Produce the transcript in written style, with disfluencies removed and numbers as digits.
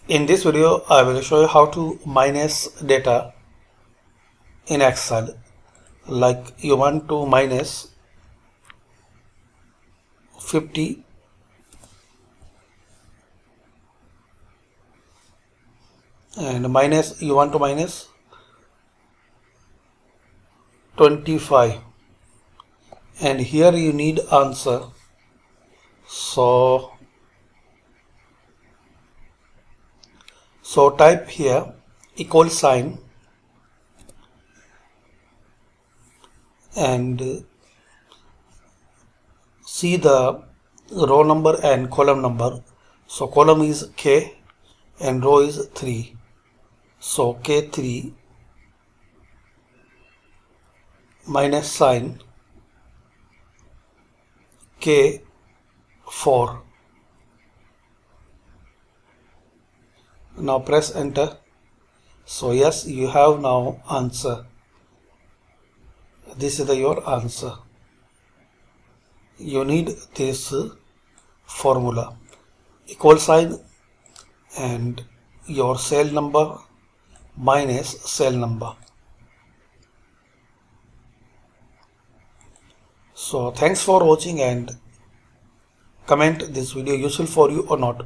In this video, I will show you how to minus data in Excel. Like you want to minus 50 and you want to minus 25, and here you need answer. So type here equal sign and see the row number and column number. So column is K and row is 3. So K3 minus sign K4. Now press enter. So yes, you have now answer. This is your answer. You need this formula, equal sign and your cell number minus cell number. So thanks for watching and comment this video useful for you or not.